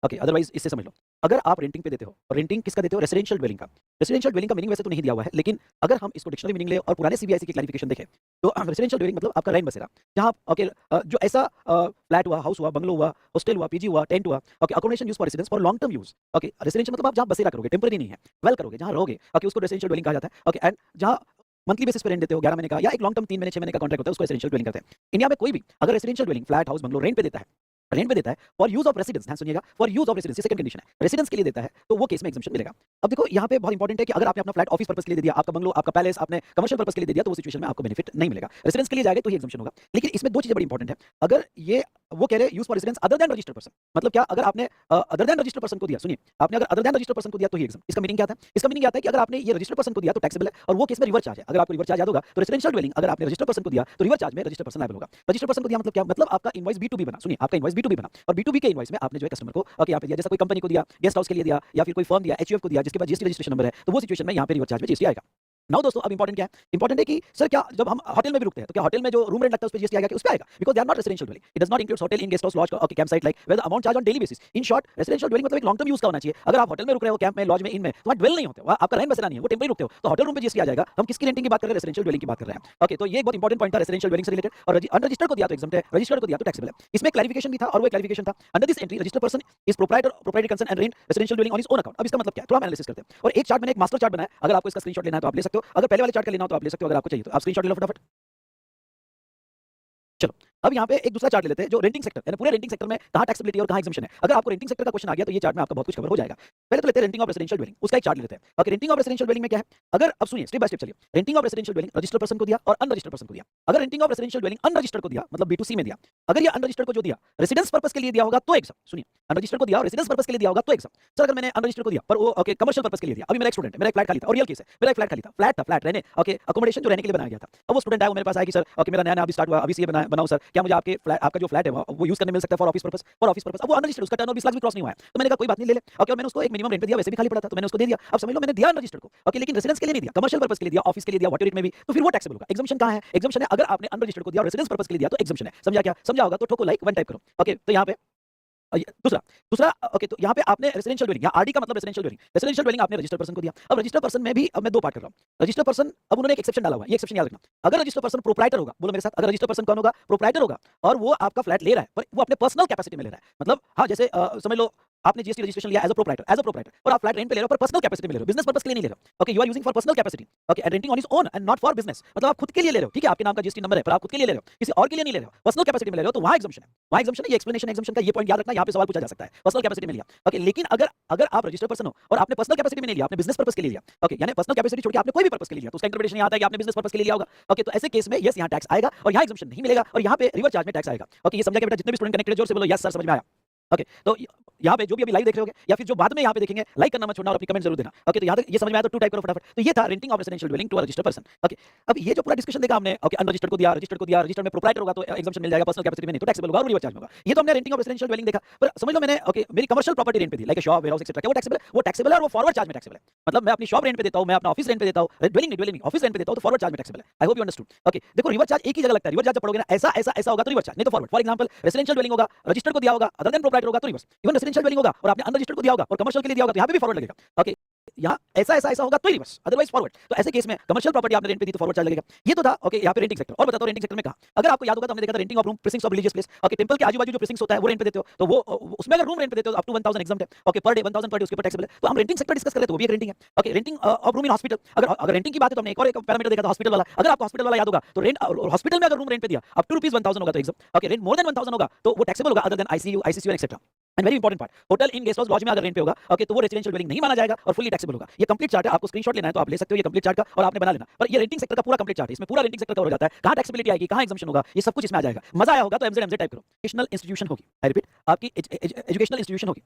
Okay, otherwise इससे समझ लो, अगर आप रेंटिंग पे देते हो, और रेंटिंग किसका देते हो? रेसिडेंशियल ड्वेलिंग का। रेसिडेंशियल ड्वेलिंग का मीनिंग वैसे तो नहीं दिया हुआ है, लेकिन अगर हम इसको डिक्शनरी मीनिंग ले और पुराने सीबीआईसी की क्लैरिफिकेशन देखें, तो रेसिडेंशियल ड्वेलिंग मतलब आपका रेंट बसेरा, जहाँ ओके जो ऐसा फ्लैट हुआ, हाउस हुआ, बंगलो हुआ, हॉस्टल हुआ, पीजी हुआ, टेंट हुआ, okay, accommodation use for residence for long term use. Okay, residential मतलब आप जहाँ बसेरा करोगे, टेम्परेरी नहीं है, वेल करोगे, जहाँ रहोगे, ओके, उसको रेसिडेंशियल ड्वेलिंग कहा जाता है। ओके, एंड जहाँ मंथली बेसिस पे रेंट देते हो 11 महीने का या एक लॉन्ग टर्म 3 महीने 6 महीने का कॉन्ट्रैक्ट होता है, उसको रेसिडेंशियल ड्वेलिंग कहते हैं। इंडिया में कोई भी अगर residential dwelling flat house bungalow rent पे देता है फॉर यूज ऑफ रेसिडेंस, ध्यान सुनिएगा, फॉर यूज ऑफ रेसिडेंस, ये सेकंड कंडीशन है, रेसिडेंस के लिए देता है, तो वो केस में एग्जम्पशन मिलेगा। अब देखो यहाँ पे बहुत इंपॉर्टेंट है कि अगर आपने अपना फ्लैट ऑफिस पर्पस के लिए दे दिया, आपका बंगलो, आपका पैलेस आपने कमर्शियल पर्पस के लिए दे दिया, तो वो सिचुएशन में आपको बेनिफिट नहीं मिलेगा। रेसिडेंस के लिए जाएगा तो ही एग्जम्पशन होगा। लेकिन इसमें दो चीजें बड़ी इंपॉर्टेंट है। अगर ये वो कह रहे हैं use for residence other than registered person, मतलब क्या? अगर आपने अदर देन रजिस्टर्ड पर्सन को दिया, सुनिए, आपने अगर अदर देन रजिस्टर्ड पर्सन को दिया तो ही एग्जाम। इसका मीनिंग क्या था? इसका मीनिंग क्या था कि अगर आपने ये रजिस्टर्ड पर्सन को दिया तो टैक्सेबल है, और वो केस में रिवर्स चार्ज है। अगर आपको रिवर्स चार्ज याद होगा तो रेसिडेंशियल ड्वेलिंग अगर आपने रजिस्टर्ड पर्सन को दिया तो रिवर्स चार्ज में रजिस्टर्ड पर्सन लायबल होगा। रजिस्टर्ड पर्सन को दिया मतलब क्या? मतलब आपका इनवॉइस B2B बना, सुनिए, आपका इनवॉइस B2B बना, और B2B के इनवॉइस में आपने जो है कस्टमर को ओके यहाँ पे दिया, जैसा कोई कंपनी को दिया, गेस्ट हाउस के लिए दिया, या फिर कोई फर्म दिया, HUF को दिया, जिसके पास GST रजिस्ट्रेशन नंबर है, तो वो सिचुएशन में यहाँ पे रिवर्स चार्ज में GST आएगा। नाउ दोस्तों, अब इंपॉर्टेंट क्या है? इंपॉर्टेंट है कि सर क्या जब हम होटल में भी रुकते हैं तो क्या होटल में जो रूम रेंट लगता है उस पे जीएसटी आएगा? कि उस पे आएगा, because they are not residential dwelling. It does not include hotel inn guest house lodge okay camp site like where the amount charge on daily basis. In short, residential dwelling मतलब एक long term use का होना चाहिए। अगर आप hotel में रुक रहे हो, कैंप में, लॉज में, इन में, तो वहां ड्वेल नहीं होते, वहां आपका रहन बसेरा नहीं है, वो टेम्परेरी रुकते हो, तो होटल रूम पे जीएसटी आ जाएगा। हम किसकी रेंटिंग की बात कर रहे हैं? रेसिडेंशियल ड्वेलिंग की बात कर रहे हैं। ओके, तो ये बहुत इंपॉर्टेंट पॉइंट था रेसिडेंशियल ड्वेलिंग से रिलेटेड। और अनरजिस्टर्ड को दिया तो एग्जम्प्ट है, रजिस्टर्ड को दिया तो टैक्सेबल है। इसमें क्लैरिफिकेशन भी था, और वो क्लैरिफिकेशन था under this entry registered person is proprietary concern and rent residential dwelling on his own account. अब इसका मतलब क्या है? थोड़ा हम एनालिसिस करते हैं। और एक चार्ट मैंने, एक मास्टर चार्ट बनाया, अगर आपको इसका स्क्रीनशॉट लेना है तो आप ले सकते हो, अगर पहले वाले चार्ट का लेना हो तो आप ले सकते हो, अगर आपको चाहिए तो आप स्क्रीनशॉट ले लो फटाफट। चलो, अब यहाँ पे एक दूसरा चार्ट ले लेते हैं जो रेंटिंग सेक्टर, यानी पूरे रेंटिंग सेक्टर में कहाँ टैक्सेबिलिटी और कहाँ एग्जम्पशन है। अगर आपको रेंटिंग सेक्टर का क्वेश्चन आ गया तो ये चार्ट में आपका बहुत कुछ कवर हो जाएगा। पहले तो लेते हैं रेंटिंग ऑफ रेसिडेंशियल ड्वेलिंग, उसका एक चार्ट ले लेते हैं। Okay, renting of residential dwelling में क्या है? अगर अब सुनिए, स्टेप बाय स्टेप चलिए। Renting of residential dwelling registered person को दिया और अनरजिस्टर्ड पर्सन को दिया। अगर renting of residential dwelling unregistered को दिया, मतलब B2C में दिया, अगर ये अनरजिस्टर्ड को जो दिया रेसिडेंस पर्पस के लिए दिया होगा तो एग्जाम, सुनिए, अनरजिस्टर्ड को दिया और रेसिडेंस पर्पस के लिए दिया होगा तो एग्जाम। सर अगर मैंने अनरजिस्टर्ड को दिया पर वो ओके कमर्शियल पर्पस के लिए दिया, अभी मेरा एक स्टूडेंट है, मेरा एक फ्लैट खाली था, और रियल केस है, मेरा एक फ्लैट खाली था, फ्लैट रहने, ओके, अकोमोडेशन जो रहने के लिए बनाया गया था। अब वो स्टूडेंट आया, वो मेरे पास आया कि सर ओके मेरा नया अभी स्टार्ट हुआ, अभी सीए बनाऊं सर, क्या मुझे आपके फ्लैट, आपका जो फ्लैट है वो यूज करने मिल सकता है फॉर ऑफिस पर्पस? अब वो अनरजिस्टर्ड, उसका टर्नओवर 20 लाख भी क्रॉस नहीं हुआ है, तो मैंने कहा कोई बात नहीं, ले ले। ओके, और मैंने उसको एक मिनिमम रेंट पे दिया, वैसे भी खाली पड़ा था तो मैंने उसको दे दिया। अब समझ लो मैंने दिया अनरजिस्टर्ड को, ओके, लेकिन रेसिडेंस के लिए नहीं दिया, कमर्शियल पर्पस के लिए दिया, ऑफिस के लिए दिया, व्हाट में भी, तो फिर वो टैक्सेबल होगा। एग्जम्पशन कहां है? एग्जम्पशन है अगर आपने अनरजिस्टर्ड को दिया और रेसिडेंस पर्पस के लिए दिया तो एग्जम्पशन है। समझा क्या? समझा होगा तो ठोको लाइक, वन टाइप करो। ओके, तो यहाँ पे दूसरा दूसरा ओके, तो यहाँ पे आपने रेसिडेंशियल ड्वेलिंग या आरडी का मतलब रेसिडेंशियल ड्वेलिंग आपने रजिस्टर्ड पर्सन को दिया। अब रजिस्टर्ड पर्सन में भी अब मैं दो पार्ट कर रहा हूं। रजिस्टर्ड पर्सन, अब उन्होंने एक एक्सेप्शन डाला हुआ है, ये एक्सेप्शन याद रखना। अगर रजिस्टर्ड पर्सन प्रोप्राइटर होगा, बोलो मेरे साथ, अगर रजिस्टर्ड पर्सन कौन होगा? प्रोप्राइटर होगा, और वो आपका फ्लैट ले रहा है पर वो अपने पर्सनल कैपेसिटी में ले रहा है। मतलब हाँ, जैसे समझ लो आपने जीएसटी रजिस्ट्रेशन लिया एज अ प्रोप्राइटर, और आप फ्लैट रेंट पे ले रहे हो पर पर्सनल कैपेसिटी में ले रहे हो, बिजनेस पर्पस के लिए नहीं ले रहे हो। Okay, you are using for personal capacity, okay, and renting on his own and not for business, मतलब आप खुद के लिए ले रहे हो, ठीक है, आपके नाम का जीएसटी नंबर है पर आप खुद के लिए ले रहे हो, किसी और के लिए नहीं ले रहे हो, पर्सनल कैपेसिटी में ले रहे हो, तो वहां एग्जम्पशन है, वहां एग्जम्पशन है। ये एक्सप्लेनेशन एग्जम्पशन का ये पॉइंट याद रखना, यहाँ पे सवाल पूछा जा सकता है, पर्सनल कैपेसिटी में लिया। ओके, लेकिन अगर अगर आप रजिस्टर्ड पर्सन हो और आपने पर्सनल कैपेसिटी में नहीं लिया, आपने बिजनेस पर्पस के लिए लिया, ओके, यानी पर्सनल कैपेसिटी छोड़ के आपने कोई भी पर्पस के लिए लिया, तो उसका इंटरप्रिटेशन यहाँ आता है कि आपने बिजनेस पर्पस के लिए लिया होगा। ओके, तो ऐसे केस में यस यहाँ टैक्स आएगा और यहाँ एग्जम्पशन नहीं मिलेगा, और यहाँ पे रिवर्स चार्ज में टैक्स आएगा। ओके, ये समझा कि बेटा? जितने भी स्टूडेंट कनेक्टेड जोर से बोलो यस सर, समझ में आया? ओके, तो यहाँ पे जो भी अभी लाइव देख रहे होगे या फिर जो बाद में यहाँ पे देखेंगे, लाइक करना मत छोड़ना और अपनी कमेंट जरूर देना। ओके, तो यहाँ तक ये समझ में आया तो टू टाइप करो फटाफट। तो ये था renting of residential dwelling to a registered person. Okay, अब ये जो पूरा डिस्कशन देखा हमने, ओके, अनरजिस्टर्ड को दिया, रजिस्टर्ड में प्रोप्राइटर होगा तो एग्जम्पशन मिल जाएगा, पर्सनल कैपेसिटी में नहीं तो टैक्सेबल होगा और रिवर्स चार्ज होगा। ये तो हमने रेंटिंग ऑफ रेसिडेंशियल ड्वेलिंग देखा। पर समझ लो मैंने ओके मेरी कमर्शियल प्रॉपर्टी रेंट पे दी, like a shop, warehouse etcetera, क्या वो टैक्सेबल है? और वो फॉरवर्ड चार्ज में टैक्सेबल है। मतलब मैं अपनी शॉप रेंट पे देता हूं, मैं अपना ऑफिस रेंट पे देता हूं, ड्वेलिंग ऑफिस रेंट पे देता हूं, तो फॉरवर्ड चार्ज में टैक्सेबल है। I hope you understood. Okay, देखो रिवर्स चार्ज एक ही जगह लगता है, रिवर्स चार्ज जब पढ़ोगे ना ऐसा होगा तो रिवर्स चार्ज, नहीं तो forward. For example residential dwelling होगा, रजिस्टर्ड को दिया होगा, अदर देन प्रोप्राइटर होगा तो रिवर्स। इवन रेसिडेंशियल ड्वेलिंग होगा और आपने अनरजिस्टर्ड को दिया होगा और कमर्शियल के लिए दिया होगा तो यहाँ पे भी फॉरवर्ड लगेगा। ओके, यहाँ ऐसा होगा तो ही रिवर्स, अदरवाइज फॉरवर्ड। तो ऐसे केस में कमर्शियल प्रॉपर्टी आपने रेंट पे दी तो फॉरवर्ड चार्ज लगेगा। ये तो था ओके यहाँ पे रेंटिंग सेक्टर। और बताता हूं रेंटिंग सेक्टर में कहा, अगर आपको याद होगा तो हमने देखा था renting of room precincts of religious place. Okay, temple के आजू बाजू जो प्रीसिंक्ट्स होता है वो रेंट पे देते हो, तो वो उसमें अगर रूम रेंट पे देते हो अप टू 1000 एग्जाम्प्ट है। Okay, per day 1000 per day उसके ऊपर टैक्सेबल है। तो हम रेंटिंग सेक्टर डिस्कस कर रहे थे, वो भी एक रेंटिंग है। Okay, renting of room in hospital, अगर रेंटिंग की बात है तो हमने एक और एक पैरामीटर देखा था हॉस्पिटल वाला। अगर आपको हॉस्पिटल वाला याद होगा तो रेंट हॉस्पिटल में अगर रूम रेंट पे दिया अप टू रुपीस 1000 होगा तो exam. Okay, rent more than 1000 होगा तो वो टैक्सेबल होगा, other than ICU ICU etcetera. And very important part, hotel inn guest house lodge में अगर रेंट पे होगा ओके तो वो रेजिडेंशियल ड्वेलिंग नहीं माना जाएगा और फुली टैक्सेबल होगा। ये कंप्लीट चार्ट है, आपको स्क्रीनशॉट लेना है तो आप ले सकते हो, ये कंप्लीट चार्ट का, और आपने बना लेना। पर ये रेंटिंग सेक्टर का पूरा कंप्लीट चार्ट है, इसमें पूरा रेंटिंग सेक्टर कवर हो जाता है, कहां टैक्सेबिलिटी आएगी, कहां एग्जम्पशन होगा, ये सब कुछ इसमें आ जाएगा। मजा आया होगा तो एमजेड टाइप करो। एजुकेशनल इंस्टीट्यूशन होगी, आई रिपीट, आपकी एजुकेशनल इंस्टीट्यूशन होगी।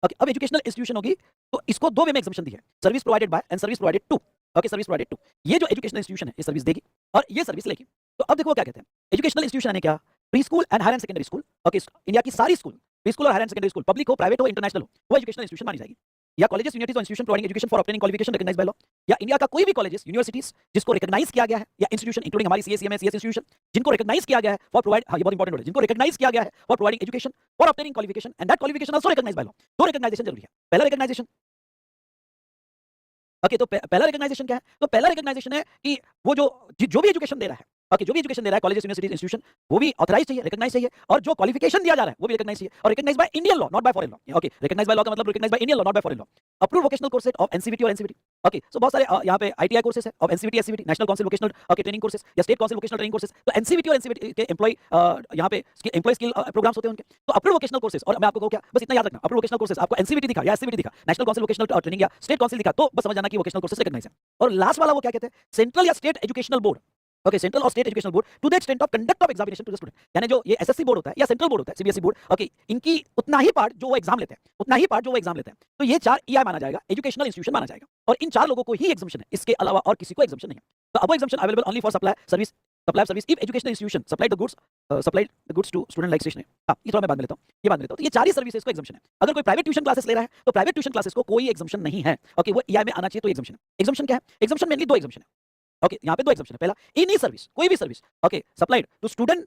ओके, अब एजुकेशनल इंस्टीट्यूशन होगी तो इसको दो वे में एग्जम्पशन दी है, service provided by and service provided to. Okay, service provided to, ये जो एजुकेशनल इंस्टीट्यूशन है ये सर्विस देगी और ये सर्विस लेगी। तो अब देखो क्या कहते हैं, एजुकेशनल इंस्टीट्यूशन है क्या? Pre school and higher and secondary school. Okay, India की सारी स्कूल, प्री स्कूल और higher and secondary school, public हो, प्राइवेट हो, इंटरनेशनल हो, वो एजुकेशनल इंस्टीट्यूशन मानी जाएगी। या कॉलेजेस यूनिवर्सिटीज और institution providing education for obtaining qualification recognised by law, या इंडिया का कोई भी कॉलेजेस यूनिवर्सिटीज जिसको रिकॉग्नाइज किया गया है, या इंस्टीट्यूशन इंक्लूडिंग हमारी सीएसईएमएस सीएस इंस्टीट्यूशन जिनको रिकॉग्नाइज किया गया है फॉर प्रोवाइड, ये बहुत इंपॉर्टेंट है, जिनको रिकॉग्नाइज किया गया है for providing education for obtaining qualification and that qualification also recognised by law. दो रिकॉग्नाइजेशन जरूरी है। पहला रिकॉग्नाइजेशन, ओके, तो पहला रिकॉग्नाइजेशन क्या है? तो पहला रिकॉग्नाइजेशन है कि वो जो भी एजुकेशन दे रहा है, ओके, जो भी एजुकेशन दे रहा है कॉलेजेस यूनिवर्सिटीज इंस्टीट्यूशन, वो भी ऑथराइज चाहिए, रिकॉग्नाइज चाहिए, और जो क्वालिफिकेशन दिया जा रहा है वो भी रिकॉग्नाइज चाहिए, और recognize by Indian law not by foreign law. Okay, recognize by law का मतलब recognize by Indian law not by foreign law. Approved vocational courses of NCVT और एनसीवीटी, ओके, सो बहुत सारे यहाँ पे आईटीआई कोर्सेज है of NCVT SCVT, national council vocational okay training courses या state council vocational training courses. तो NCVT और NCVT के एम्प्लॉय यहाँ पे एम्प्लॉय स्किल प्रोग्राम्स होते हैं उनके। तो अप्रूव्ड वोकेशनल कोर्सेज, और मैं आपको कहूँ क्या, बस इतना याद रखना, अप्रूव्ड वोकेशनल कोर्सेज आपको एनसीवीटी दिखा या एससीवीटी दिखा, नेशनल काउंसिल वोकेशनल ट्रेनिंग या स्टेट काउंसिल दिखा, तो बस समझ जाना कि वोकेशनल कोर्सेज रिकॉग्नाइज है। और लास्ट वाला वो क्या कहते हैं, सेंट्रल या state educational board, okay, central और state educational board to the extent of conduct of examination to the student, यानी जो ये एसएससी बोर्ड होता है या सेंट्रल बोर्ड होता है सीबीएसई बोर्ड, ओके, इनकी उतना ही पार्ट जो वो एग्जाम लेते हैं, उतना ही पार्ट जो वो एग्जाम लेते हैं, तो ये 4 ईआई माना जाएगा, एजुकेशनल इंस्टीट्यूशन माना जाएगा, और इन 4 लोगों को ही एग्जामिशन है, इसके अलावा और किसी को एग्जामिशन नहीं है। तो अब exemption available only for supply service if educational institution supplied the goods to student like stationery. हां, ये थोड़ा मैं बाद में लेता हूं, ये बाद में लेता हूं। तो ये 4 ही सर्विसेज को एग्जामिशन है। अगर कोई प्राइवेट ट्यूशन क्लासेस ले रहा है तो प्राइवेट ट्यूशन क्लासेस को कोई एग्जामिशन नहीं है, ओके, वो ईआई में आना चाहिए तो एग्जामिशन है। एग्जामिशन क्या है? एग्जामिशन मेनली 2 एग्जामिशन है, ओके, यहाँ पे 2 एग्जामिशन है। पहला, एनी सर्विस, कोई भी service, okay, supplied to student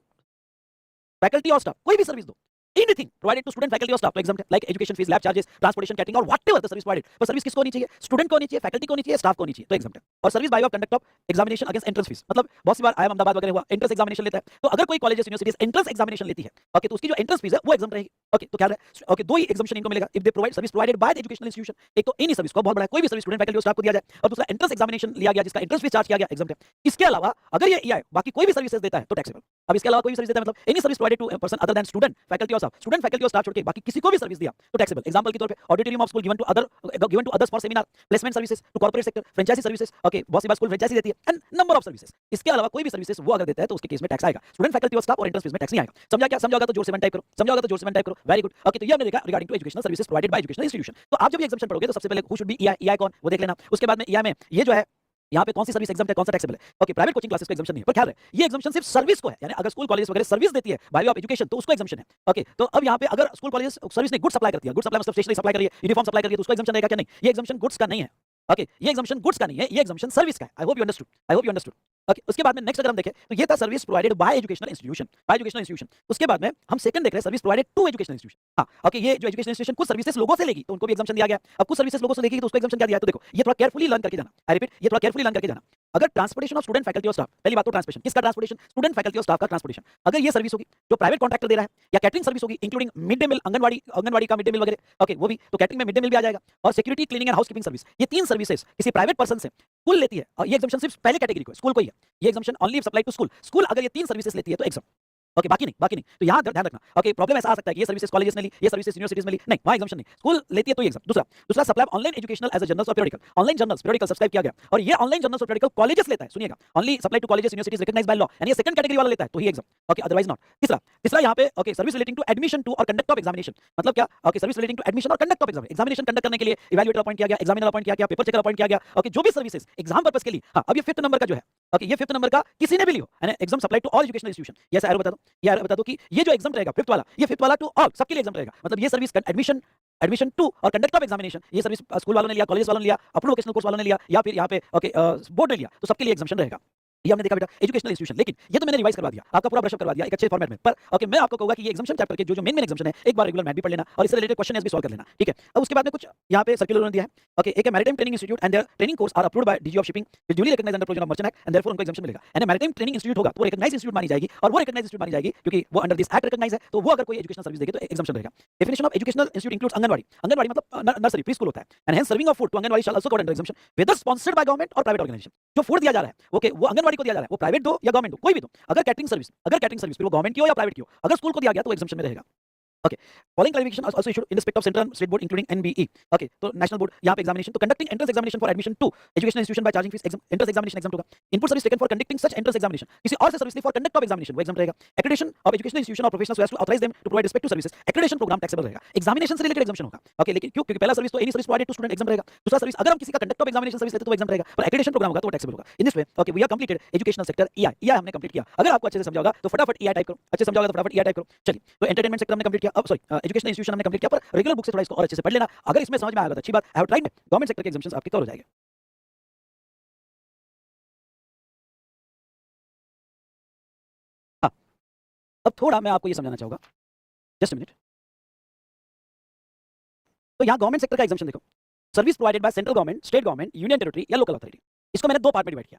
faculty और स्टाफ, कोई भी सर्विस दो, anything provided to student faculty और स्टाफ, तो exam like education fees, lab charges, transportation, catering और व्हाटएवर द सर्विस प्रोवाइडेड। पर सर्विस किसको होनी चाहिए? स्टूडेंट को होनी चाहिए, फैकल्टी को होनी चाहिए, स्टाफ को होनी चाहिए, तो एग्जाम है। और service by way of conduct of examination against entrance fees, मतलब बहुत सी बार आईआईएम अहमदाबाद वगैरह हुआ एंट्रेंस एग्जामिनेशन लेता है, तो अगर कोई कॉलेजेस यूनिवर्सिटीज एंट्रेंस एग्जामिनेशन लेती है, ओके, तो उसकी जो एंट्रेंस फीस है वो एग्जाम रहेगी, ओके। तो क्या है, ओके, 2 ही एग्जामिशन इनको मिलेगा if they provide service provided by the educational institution. एक तो एनी सर्विस को बहुत बड़ा है, कोई भी सर्विस स्टूडेंट फैकल्टी और स्टाफ को दिया जाए, और दूसरा एंट्रेंस एग्जामिनेशन लिया गया जिसका एंट्रेंस फीस चार्ज किया गया, एग्जाम है। इसके अलावा अगर ये ईआई बाकी कोई भी सर्विसेज देता है तो टैक्सेबल। अब इसके अलावा कोई भी सर्विस देता है, मतलब any service provided to person other than student faculty और स्टाफ, स्टूडेंट फैकल्टी और स्टाफ छोड़ के बाकी किसी को भी सर्विस दिया तो टैक्सेबल। एग्जांपल के तौर पे auditorium of school given to others for seminar, placement services to corporate sector, franchise services, okay, बहुत सी बार स्कूल फ्रेंचाइजी देती है, एंड नंबर ऑफ सर्विसेज। इसके अलावा कोई भी सर्विसेज वो अगर देता है तो उसके केस में टैक्स आएगा। स्टूडेंट फैकल्टी और स्टाफ और एंट्रेंस फीस में टैक्स नहीं आएगा। समझा क्या? समझा होगा तो जोर से 1 टाइप करो, समझा होगा तो जोर से 1 टाइप करो, वेरी गुड, ओके। तो ये हमने देखा regarding to educational services provided by educational institution. तो आप जब ये एग्जामिशन पढ़ोगे तो सबसे पहले who should be EI, EI कौन, वो देख लेना। उसके बाद में ईआई में ये जो है यहाँ पे कौन सी सर्विस एग्जाम है, कौन सा टैक्सेबल है, ओके। प्राइवेट कोचिंग क्लासेस का एग्जामिशन नहीं है, पर ख्याल है ये एग्जामिशन सिर्फ सर्विस को है, यानी अगर स्कूल कॉलेज वगैरह सर्विस देती है बाय वे ऑफ एजुकेशन तो उसको एग्जामिशन है, ओके। तो अब यहाँ पे अगर स्कूल कॉलेज सर्विस ने गुड सप्लाई करती है, गुड सप्लाई मतलब स्टेशनरी सप्लाई कर रही है, यूनिफॉर्म सप्लाई कर रही है, तो उसको एग्जामिशन रहेगा क्या? नहीं, ये एग्जामिशन गुड्स का नहीं है, ओके, ये एग्जामिशन गुड्स का नहीं है, ये एग्जामिशन सर्विस का है। I hope you understood, I hope you understood, okay. उसके बाद में नेक्स्ट अगर हम देखें तो ये था service provided by educational institution, by educational institution. उसके बाद में हम सेकंड देख रहे हैं service provided to educational institution. हां, ओके, ये जो एजुकेशनल इंस्टीट्यूशन कुछ सर्विसेज लोगों से लेगी तो उनको भी एग्जामिशन दिया गया। अब कुछ सर्विसेज लोगों से लेगी तो उसको एग्जामिशन क्या दिया है, तो देखो ये थोड़ा केयरफुली लर्न करके जाना। आई रिपीट, ये थोड़ा केयरफुली लर्न करके जाना। अगर ट्रांसपोर्टेशन ऑफ स्टूडेंट फैकल्टी और स्टाफ, पहली बात तो ट्रांसपोर्टेशन, किसका ट्रांसपोर्टेशन? स्टूडेंट फैकल्टी और स्टाफ का ट्रांसपोर्टेशन। अगर ये सर्विस होगी जो प्राइवेट कॉन्ट्रैक्टर दे रहा है, या कैटरिंग सर्विस होगी including mid day meal, anganwadi का मिड डे मील वगैरह, ओके, वो भी, तो कैटरिंग में मिड डे मील भी आ जाएगा, और security, cleaning and housekeeping service, ये 3 सर्विसेज किसी प्राइवेट पर्सन से स्कूल लेती है, और ये एग्जामिशन सिर्फ पहले कैटेगरी को है, स्कूल को ही है। ये exemption only supply to school. School अगर ये 3 सर्विसेज लेती है तो एग्जाम, ओके, बाकी नहीं, बाकी नहीं। तो यहाँ ध्यान रखना, ओके। प्रॉब्लम ऐसा आ सकता है कि ये सर्विसेज कॉलेजेस ने ली, ये सर्विसेज यूनिवर्सिटीज में ली, नहीं, वहाँ एग्जामिशन नहीं, स्कूल लेती है तो ये एग्जाम। दूसरा supply online educational as a journals और periodical, online journals periodical subscribe किया गया, और ये ऑनलाइन जर्नल्स और पीरियडिकल कॉलेजेस लेता है, सुनिएगा, only supply to colleges universities recognized by law, यानी ये सेकंड कैटेगरी वाला लेता है तो ही एग्जाम, ओके, अदरवाइज नॉट। तीसरा यहाँ पे, okay, service relating to admission to और कंडक्ट ऑफ एग्जामिनेशन, मतलब क्या, okay, service relating to admission और कंडक्ट ऑफ एग्जामिनेशन कंडक्ट करने के लिए इवैल्यूएटर अपॉइंट किया गया, एग्जामिनर अपॉइंट किया गया, पेपर चेकर अपॉइंट किया गया, ओके, जो भी सर्विसेज एग्जाम पर्पस के लिए। हाँ, अब ये 5th नंबर का जो है, ओके, ये 5th नंबर का किसी ने भी लियो, यानी exam supply to all educational institution. ये ऐसा एरो बता दो, ये एरो बता दो कि ये जो एग्जाम रहेगा 5th वाला, ये 5th वाला टू ऑल, सबके लिए एग्जाम रहेगा। मतलब ये सर्विस एडमिशन टू और कंडक्ट ऑफ एग्जामिनेशन, ये सर्विस स्कूल वालों ने लिया, कॉलेज वालों ने लिया, अप्रूव्ड वोकेशनल कोर्स वालों ने लिया, या फिर यहाँ पे, ओके, बोर्ड ने लिया, तो सबके लिए एग्जामिशन रहेगा। ये हमने देखा बेटा एजुकेशनल इंस्टीट्यूशन। लेकिन ये तो मैंने रिवाइज करवा दिया, आपका पूरा ब्रशअप करवा दिया एक अच्छे फॉर्मेट में। पर ओके, मैं आपको कहूंगा कि ये एग्जामिशन चैप्टर के जो मेन एग्जामिशन है, एक बार रेगुलर मैथ भी पढ़ लेना और इससे रिलेटेड क्वेश्चन भी सॉल्व कर लेना, ठीक है। अब उसके बाद में कुछ यहाँ पे सर्कुलर दिया है, ओके, एक maritime training institute and their training course are approved by DG of shipping will duly recognised under provision of merchant act and therefore उनको एग्जामिशन मिलेगा। यानी मैरिटाइम ट्रेनिंग इंस्टीट्यूट होगा तो वो रिकॉग्नाइज्ड इंस्टीट्यूट मानी जाएगी, और वो रिकॉग्नाइज्ड इंस्टीट्यूट मानी जाएगी क्योंकि वो अंडर दिस एक्ट रिकॉग्नाइज्ड है, तो वो अगर कोई एजुकेशनल सर्विस देगी तो एग्जामिशन रहेगा। Definition of educational institute includes anganwadi, anganwadi मतलब नर्सरी प्री स्कूल होता है, and hence serving of food to anganwadi shall also cover under exemption whether sponsored by government और प्राइवेट ऑर्गेनाइजेशन। जो फूड दिया जा रहा है, ओके, वो आंगनवाड़ी को दिया जा रहा है, वो प्राइवेट दो या गवर्नमेंट दो, कोई भी दो। अगर कैटरिंग सर्विस फिर वो गवर्नमेंट की हो या प्राइवेट की हो, अगर स्कूल को दिया गया तो एग्जामिशन में रहेगा। Okay, following qualification also issued in respect of central state board including NBE. Okay, तो नेशनल बोर्ड यहाँ पे एग्जामिनेशन, तो conducting entrance examination for admission to educational institution by charging fees entrance examination exempt होगा। Input service taken for conducting such entrance examination, किसी और से service ली for conduct of examination, वो एग्जाम रहेगा। एक्रेडिटेशन ऑफ एजुकेशनल इंस्टीट्यूशन और professionals who has to authorise them to provide respective services, accreditation programme taxable रहेगा। Examination से related exemption होगा, ओके, लेकिन क्यों? क्योंकि पहला सर्विस तो any service provided to student exempt रहेगा, दूसरा सर्विस अगर हम किसी का कंडक्ट ऑफ एग्जामिनेशन सर्विस लेते तो एग्जाम रहेगा, पर एक्रेडिटेशन प्रोग्राम होगा तो वो टैक्सेबल होगा। In this way, okay, we are completed educational sector EI, EI हमने कंप्लीट किया। अगर आपको अच्छे से समझा होगा तो फटाफट ईआई टाइप करो, अच्छे से समझा होगा तो फटाफट ईआई टाइप करो। चलिए, तो एंटरटेनमेंट सेक्टर हमने कंप्लीट किया, एजुकेशनल इंस्टीट्यूशन हमने कंप्लीट किया, पर रेगुलर बुक से थोड़ा इसको और अच्छे से पढ़ लेना। अगर इसमें समझ में आएगा तो अच्छी बात, आई हैव ट्राइड में गवर्नमेंट सेक्टर के एग्जाम्पशंस आपके कवर हो जाएंगे। हाँ, अब थोड़ा मैं आपको ये समझाना चाहूंगा, जस्ट अ मिनट। तो यहाँ गवर्नमेंट सेक्टर का एग्जाम्पशन देखो, service provided by central government, state government, union territory या लोकल अथॉरिटी। इसको मैंने दो पार्ट में डिवाइड किया,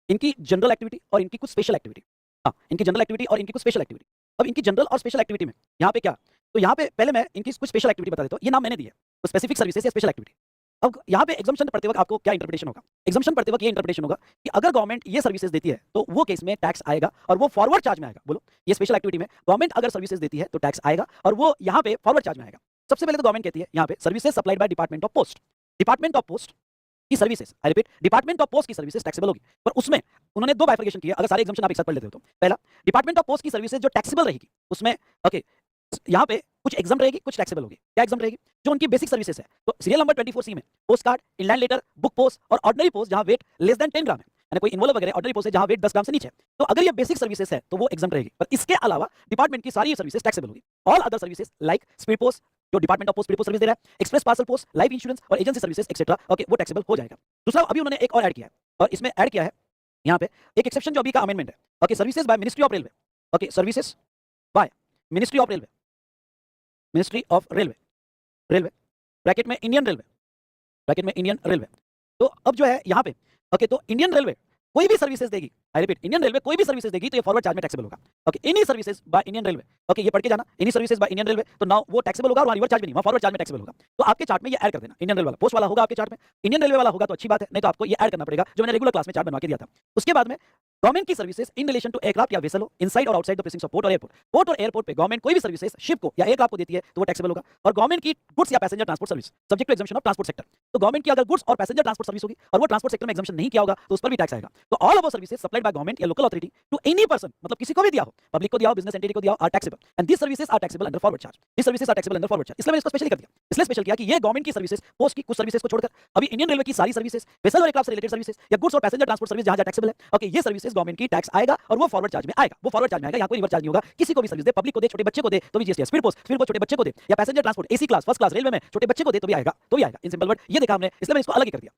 इनकी जनरल एक्टिविटी और इनकी कुछ स्पेशल एक्टिविटी। हाँ, इनकी जनरल एक्टिविटी और इनकी कुछ स्पेशल एक्टिविटी। अब इनकी जनरल और स्पेशल एक्टिविटी में यहाँ पे क्या, तो यहाँ पे पहले मैं इनकी कुछ स्पेशल एक्टिविटी बता देता हूँ, ये नाम मैंने दिया है, तो स्पेसिफिक सर्विसेज या स्पेशल एक्टिविटी। अब यहाँ पे एग्जाम्पशन पढ़ते वक्त आपको क्या इंटरप्रिटेशन होगा, एग्जाम्पशन पढ़ते वक्त ये इंटरप्रिटेशन होगा कि अगर गवर्नमेंट ये सर्विसेज देती है तो वो केस में टैक्स आएगा और वो फॉरवर्ड चार्ज में आएगा। बोलो, ये स्पेशल एक्टिविटी में गवर्नमेंट अगर सर्विसेज देती है तो टैक्स आएगा और वो यहाँ पे फॉरवर्ड चार्ज में आएगा। सबसे पहले तो गवर्नमेंट कहती है यहाँ पे services supplied by department of post. Department of post की services, I repeat, department of post की सर्विसेज टैक्सेबल होगी, पर उसमें उन्होंने दो बाइफर्केशन किया। अगर सारे एग्जाम्पशन आप एक साथ पढ़ लेते हो तो पहला, डिपार्टमेंट ऑफ पोस्ट की सर्विसेज जो टैक्सेबल रहेगी उसमें ओके यहाँ पे कुछ एग्जाम रहेगी, कुछ टैक्सेबल होगी। क्या एग्जाम रहेगी, जो उनकी बेसिक सर्विसेज है। तो सीरियल नंबर 24C में post card, inland letter, book post और ऑर्डिनरी पोस्ट जहां वेट लेस देन 10 ग्राम है, यानी कोई इन्वॉल्व वगैरह ऑर्डिनरी पोस्ट है जहां वेट 10 ग्राम से नीचे है, तो अगर ये बेसिक सर्विसेज है तो वो एग्जाम रहेगी। पर इसके अलावा डिपार्टमेंट की सारी सर्विसेज टैक्सेबल होगी। All other services like speed post, जो department of post speed post service दे रहा है, express parcel post, life insurance और एजेंसी सर्विसेज एक्सेट्रा, ओके, वो टैक्सेबल हो जाएगा। दूसरा, अभी उन्होंने एक और ऐड किया है, और इसमें ऐड किया है यहाँ पे एक एक्सेप्शन जो अभी का अमेंडमेंट है, okay, services by ministry of railway, okay, services by ministry of railway, ministry of railway, railway bracket में इंडियन रेलवे, ब्रैकेट में इंडियन रेलवे। तो अब जो है यहाँ पे ओके, तो इंडियन रेलवे कोई भी सर्विसेज देगी, आई रिपीट, इंडियन रेलवे कोई भी सर्विसेज देगी तो ये फॉरवर्ड चार्ज में टैक्सेबल होगा। Okay, any services by Indian railway, okay, ये पढ़ के जाना, any services by Indian railway, तो नाउ वो टैक्सेबल होगा और रिवर्स चार्ज में नहीं, वहां फॉरवर्ड चार्ज में टैक्सेबल होगा। तो आपके चार्ट में ये ऐड कर देना, इंडियन रेलवे वाला, पोस्ट वाला होगा आपके चार्ट में, इंडियन रेलवे वाला होगा तो अच्छी बात है, नहीं तो आपको ये ऐड करना पड़ेगा जो मैंने रेगुलर क्लास में चार्ट बनवा के दिया था। उसके बाद में गवर्नमेंट की services in relation to aircraft या वेसल हो, इनसाइड और outside the precincts of port और एयरपोर्ट। पोर्ट और एयरपोर्ट पे गवर्नमेंट कोई भी सर्विसेज शिप को या एयरक्राफ्ट को देती है तो वो टैक्सेबल होगा। और गवर्नमेंट की गुड्स या passenger transport service subject to exemption of transport sector, तो गवर्नमेंट की अगर गुड्स और पैसेंजर ट्रांसपोर्ट सर्विस होगी और वो ट्रांसपोर्ट सेक्टर में एग्जम्पशन नहीं किया होगा तो उस पर भी टैक्स आएगा। तो all of services supplied by government या local authority to any person, मतलब किसी को भी दिया हो, पब्लिक को दिया हो, बिजनेस एंटिटी को दिया हो, are taxable, and this services are taxable under forward charge. This services are taxable under forward charge, इसलिए मैंने इसको स्पेशली कर दिया, इसलिए स्पेशल किया कि ये गवर्नमेंट की सर्विसेज, पोस्ट की कुछ सर्विसेज को छोड़कर अभी इंडियन रेलवे की सारी सर्विसेज, वेसल और एयरक्राफ्ट से रिलेटेड सर्विसेज या गुड्स और पैसेंजर ट्रांसपोर्ट सर्विस जहां टैक्सेबल है, ओके, ये सर्विसेज गवर्नमेंट की टैक्स आएगा और वो फॉरवर्ड चार्ज में आएगा, वो फॉरवर्ड चार्ज में आएगा, यहाँ कोई रिवर्स चार्ज नहीं होगा। किसी को भी सर्विस दे, पब्लिक को दे, छोटे बच्चे को दे तो भी जीएसटी, स्पीड पोस्ट छोटे बच्चे को दे, या passenger transport AC class first class railway में छोटे बच्चे को दे तो भी आएगा, तो भी आएगा। इन सिंपल वर्ड ये देखा हमने, इसलिए मैंने इसको अलग ही कर दिया।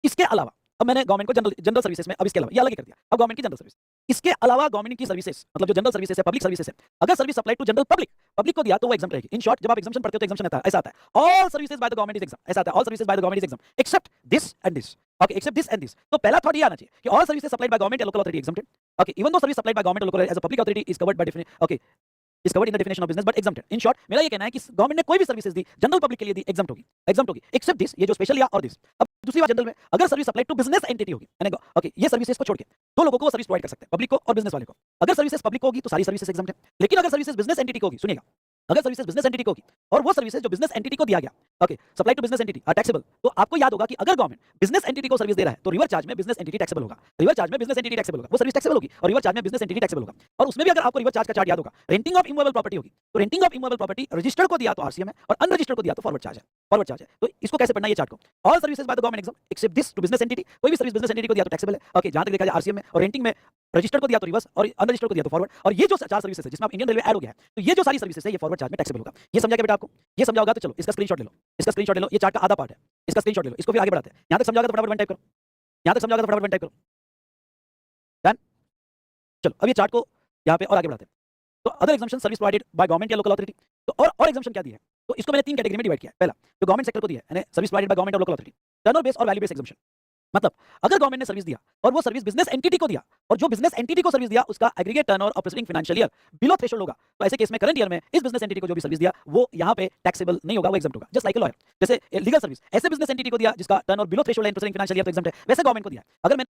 इसके अलावा अब मैंने गवर्नमेंट को जनरल सर्विसेज में, अब इसके अलावा ये अलग ही कर दिया, अब गवर्नमेंट की जनरल सर्विस, इसके अलावा गवर्नमेंट की सर्विसेज, मतलब जो जनरल सर्विसेज है, पब्लिक सर्विसेज है, अगर service supply to general public, public को दिया तो वो एग्जाम रहेगी। इन शॉर्ट, जब आप एग्जाम्पशन पढ़ते हो तो एग्जाम्पशन आता है, ऐसा आता है, all services by the government is exempt, ऐसा आता है, all services by the government is exempt except this and this, okay, except this and this. तो पहला थॉट ये आना चाहिए कि all services supplied by government या local authority exempted, okay, even though service supplied by government और local as a public authority is covered by definition, okay, is covered in the definition of business but exempted। in short, मेरा ये कहना है कि government ने कोई भी services दी, general public के लिए दी, एग्जम्प्ट होगी, एग्जम्प्ट होगी, एक्सेप्ट दिस, ये जो स्पेशल या और दिस। अब दूसरी बात, जनरल में अगर service supply to business entity होगी, यानी ओके, ये सर्विसेज को छोड़ के दो लोगों को वो सर्विस प्रोवाइड कर सकते हैं, पब्लिक को और बिजनेस वाले को। अगर सर्विसेज पब्लिक होगी तो सारी सर्विसेज एग्जम्प्ट है, लेकिन अगर सर्विसेज बिजनेस एंटिटी को होगी, सुनिएगा, अगर सर्विसेज बिजनेस एंटिटी को होगी और वो सर्विसेज जो बिजनेस एंटिटी को दिया गया, okay, supply to business entity are taxable, तो आपको याद होगा कि अगर गवर्नमेंट बिजनेस एंटिटी को सर्विस दे रहा है तो रिवर चार्ज में बिजनेस एंटिटी टैक्सेबल होगा, रिवर चार्ज में बिजनेस एंटिटी टैक्सेबल होगा, वो सर्विस टैक्सेबल होगी और रिवर चार्ज में बिजनेस एंटिटी टैक्सेबल होगा। और उसमें भी अगर आपको रिवर चार्ज का चार्ट याद होगा, रेंटिंग ऑफ इमूवेबल प्रॉपर्टी होगी, तो renting of immovable property registered को दिया तो आरसीएम है और अनरजिस्टर्ड को दिया तो फॉरवर्ड चार्ज है, फॉरवर्ड चार्ज है। तो इसको कैसे पढ़ना है ये चार्ट को, all services by the government exempt except this to business entity, कोई भी सर्विस बिजनेस एंटिटी को दिया तो टैक्सेबल है, ओके, जहां तक देखा जाए आरसीएम में, और रेंटिंग में रजिस्टर्ड को दिया तो रिवर्स और अनरजिस्टर्ड को दिया तो फॉरवर्ड। और ये जो चार सर्विसेज है जिसमें आप इंडियन रेलवे ऐड हो गया है, तो ये जो सारी सर्विसेज है ये फॉरवर्ड चार्ज में टैक्सेबल होगा। ये समझा क्या बेटा आपको, ये समझा होगा तो चलो इसका स्क्रीनशॉट ले लो, इसका स्क्रीनशॉट ले लो, ये चार्ट का आधा पार्ट है, इसका स्क्रीनशॉट ले लो, इसको फिर आगे बढ़ाते हैं। यहां तक समझा होगा तो फटाफट वन टाइप करो, यहां तक समझा होगा तो फटाफट वन टाइप करो, डन। चलो अब ये चार्ट को यहां पे और आगे बढ़ाते हैं। तो other exemption service provided bye government या लोकल अथॉरिटी, तो और एग्जाम्पशन क्या दिया है, तो इसको मैंने तीन कैटेगरी में डिवाइड किया है। पहला जो गवर्नमेंट सेक्टर को दिया है, यानी सर्विस प्रोवाइडेड बाय गवर्नमेंट और लोकल अथॉरिटी, टर्नओवर बेस्ड और वैल्यू बेस्ड एग्जाम्पशन, मतलब अगर गवर्नमेंट ने सर्विस दिया और वो सर्विस बिजनेस एंटिटी को दिया और जो बिजनेस एंटिटी को सर्विस दिया उसका aggregate turnover of preceding financial year below threshold होगा, तो ऐसे केस में करंट ईयर में इस बिजनेस एंटिटी को जो भी सर्विस दिया वो यहाँ पे टैक्सेबल नहीं होगा, वो एग्जम्प्ट होगा। जस्ट लाइक अ लॉयर, जैसे लीगल सर्विस ऐसे बिजनेस एंटिटी को दिया जिसका टर्नओवर बिलो थ्रेशोल्ड है इन प्रीसीडिंग फाइनेंशियल ईयर तो एग्जम्प्ट है, वैसे गवर्नमेंट को दिया। अगर मैं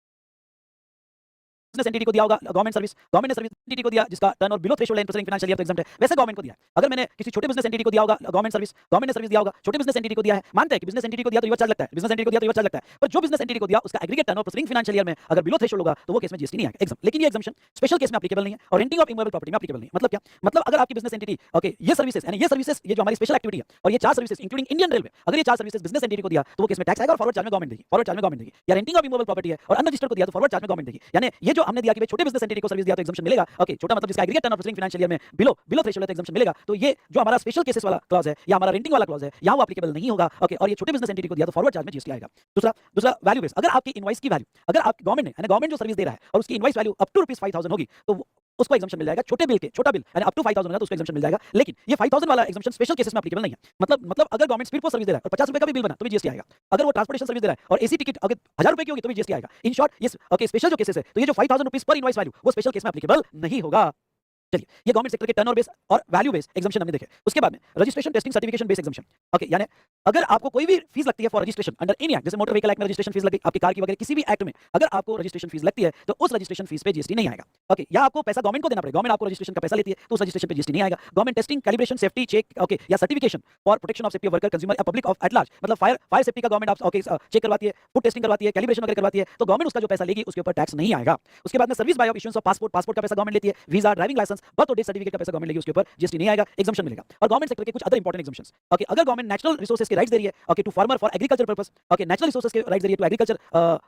बिजनेस एंटिटी को दिया होगा गवर्नमेंट सर्विस, गवर्नमेंट ने सर्विस एंटिटी को दिया जिसका टर्नओवर बिलो थ्रेशोल्ड है इन प्रीसीडिंग फाइनेंशियल ईयर तो एग्जम्प्ट है, वैसे गवर्नमेंट को दिया। अगर मैंने किसी छोटे बिजनेस एंटिटी को दिया होगा गवर्नमेंट सर्विस, गवर्नमेंट ने सर्विस दिया होगा, छोटे बिजनेस एंटिटी को दिया है, मानते हैं कि बिजनेस एंटिटी को दिया तो रिवर्स चार्ज लगता है, बिजनेस एंटिटी को दिया तो रिवर्स चार्ज लगता है, पर जो बिजनेस एंटिटी को दिया उसका aggregate turnover preceding financial year में अगर बिलो थ्रेशोल्ड होगा तो वो केस में जीएसटी नहीं आएगा, एग्जाम। लेकिन ये एग्जाम्पशन स्पेशल केस में एप्लीकेबल नहीं है और रेंटिंग ऑफ इमूवेबल प्रॉपर्टी में एप्लीकेबल नहीं है। मतलब क्या, मतलब अगर आपकी बिजनेस एंटिटी, ओके, ये सर्विसेज यानी ये सर्विसेज, ये जो हमारी स्पेशल एक्टिविटी है और ये चार सर्विसेज इंक्लूडिंग इंडियन रेलवे, अगर ये चार सर्विसेज बिजनेस एंटिटी को दिया तो वो केस में टैक्स आएगा और फॉरवर्ड चार्ज में गवर्नमेंट देगी, फॉरवर्ड चार्ज में गवर्नमेंट देगी। या रेंटिंग ऑफ इमूवेबल प्रॉपर्टी है और अनरजिस्टर्ड को दिया तो फॉरवर्ड चार्ज में गवर्नमेंट देगी। यानी ये जो हमने दिया कि भाई छोटे बिजनेस एंटिटी को सर्विस दिया तो एग्जम्पशन मिलेगा। ओके, छोटा मतलब जिसका एग्रीगेट टर्नओवर फाइनेंशियल ईयर में बिलो थ्रेशोल्ड है तो एग्जम्पशन मिलेगा। तो ये जो हमारा स्पेशल केसेस वाला क्लॉज है या हमारा रेंटिंग वाला क्लॉज है, यहाँ वो एप्लीकेबल नहीं होगा। ओके, और ये छोटे बिजनेस एंटिटी को दिया तो फॉरवर्ड चार्ज में जीएसटी आएगा। दूसरा दूसरा वैल्यू बेस, अगर आपकी इनवॉइस की वैल्यू, अगर आप गवर्नमेंट है, गवर्नमेंट जो सर्विस दे रहा है और उसकी इनवॉइस वैल्यू अप टू ₹5000 होगी तो उसको एग्जम्पशन मिल जाएगा। छोटा बिल यानी अप टू 5000 होगा तो उसको एग्जम्पशन मिल जाएगा। लेकिन ये 5000 वाला एग्जम्पन स्पेशल केसेस में एप्लीकेबल नहीं है। मतलब अगर गवर्नमेंट स्पीड पोस्ट सर्विस दे रहा है और ₹50 का भी बिल बना तो भी जीएसटी आएगा। अगर वो ट्रांसपोर्टेशन सर्विस दे रहा है और एसी टिकट अगर ₹1000 की होगी तो भी जीएसटी आएगा। इन शॉर्ट ये ओके स्पेशल जो केसेस है, तो ये जो ₹5000 पर इनवॉइस वैल्यू वो स्पेशल केस में एप्लीकेबल नहीं होगा। चलिए, ये गवर्नमेंट सेक्टर के टर्नओवर बेस और वैल्यू बेस एग्जम्पशन हमने देखे। उसके बाद में registration testing certification base एग्जम्पन। Okay, यानी अगर आपको कोई भी फीस लगती है for registration under any act, जैसे मोटर व्हीकल एक्ट में रजिस्ट्रेशन फीस लगी, आपकी कार की वगैरह किसी भी एक्ट में अगर आपको रजिस्ट्रेशन फीस लगती है तो उस रजिस्ट्रेशन फीस पे जीएसटी नहीं आएगा। ओके, या आपको पैसा गवर्नमेंट को देना पड़ेगा, गवर्नमेंट आपको रजिस्ट्रेशन का पैसा लेती है तो उस रजिस्ट्रेशन पे जीएसटी नहीं आएगा। Government testing, calibration, safety check okay या certification for protection of safety of worker, consumer या पब्लिक ऑफ एट लार्ज, मतलब फायर सेफ्टी का गवर्नमेंट ओके चेक करवाती है, फूड टेस्टिंग करवाती है, कैलिब्रेशन वगैरह करवाती है, तो गवर्नमेंट उसका जो पैसा लेगी उसके ऊपर टैक्स नहीं आएगा। उसके बाद में service by of issuance of passport का पैसा गवर्नमेंट लेती है, वीजा, ड्राइविंग लाइसेंस, बर्थ और डेथ सर्टिफिकेट का पैसा गवर्नमेंट लेगी, उसके ऊपर जीएसटी नहीं आएगा, एग्जम्पशन मिलेगा। और गवर्नमेंट सेक्टर के कुछ अदर इंपॉर्टेंट एग्जम्पशंस। ओके, अगर गवर्नमेंट नेचुरल रिसोर्सेज के राइट्स दे रही है okay to farmer for agriculture purpose, okay natural resources के राइट्स दे रही है टू एग्रीकल्चर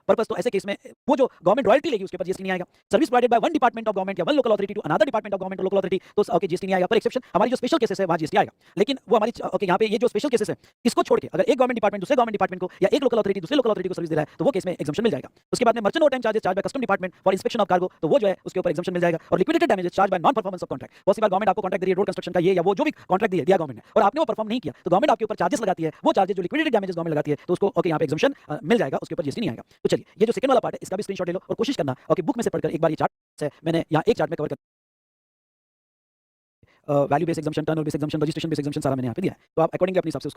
पर्पस, तो ऐसे केस में वो जो गवर्नमेंट रॉयल्टी लेगी उसके ऊपर जीएसटी नहीं आएगा। Service provided by one department of government या one local authority to another department of government और लोकल अथॉरिटी, तो ओके जीएसटी नहीं आएगा। पर एक्सेप्शन हमारी जो स्पेशल केसेस है वहां जीएसटी आएगा। लेकिन वो हमारी ओके यहाँ पे ये जो स्पेशल केसेस है इसको छोड़ के अगर एक गवर्नमेंट डिपार्टमेंट दूसरे गवर्नमेंट डिपार्टमेंट को या एक लोकल अथॉरिटी दूसरे लोकल अथॉरिटी को सर्विस दे रहा है तो वो केस में एग्जम्पशन मिल जाएगा। उसके बाद में merchant over time charges charge by custom department for inspection of cargo, तो वो जो है उसके ऊपर एग्जम्पशन मिल जाएगा। और liquidated damages charge by non performance of contract, बहुत सी बार गवर्नमेंट आपको कॉन्ट्रैक्ट दे रही है रोड कंस्ट्रक्शन का ये या वो जो भी कॉन्ट्रैक्ट दिया गवर्नमेंट ने और आपने वो परफॉर्म नहीं किया तो गवर्नमेंट आपके ऊपर चार्जेस लगाती है, वो चार्जेस जो लिक्विडेटेड डैमेजेस गवर्नमेंट लगाती है तो उसको ओके यहाँ पे एग्जम्पशन मिल जाएगा, उसके ऊपर जीएसटी नहीं आएगा। तो चलिए, ये जो सेकंड वाला पार्ट है इसका भी स्क्रीनशॉट ले लो और कोशिश करना ओके बुक में से पढ़कर एक बार ये चार्ट है मैंने यहाँ एक चार्ट में कवर कर value base exemption, turnover base exemption, registration base exemption सारा मैंने यहाँ पे दिया है, तो आप अकॉर्डिंगली अपने हिसाब से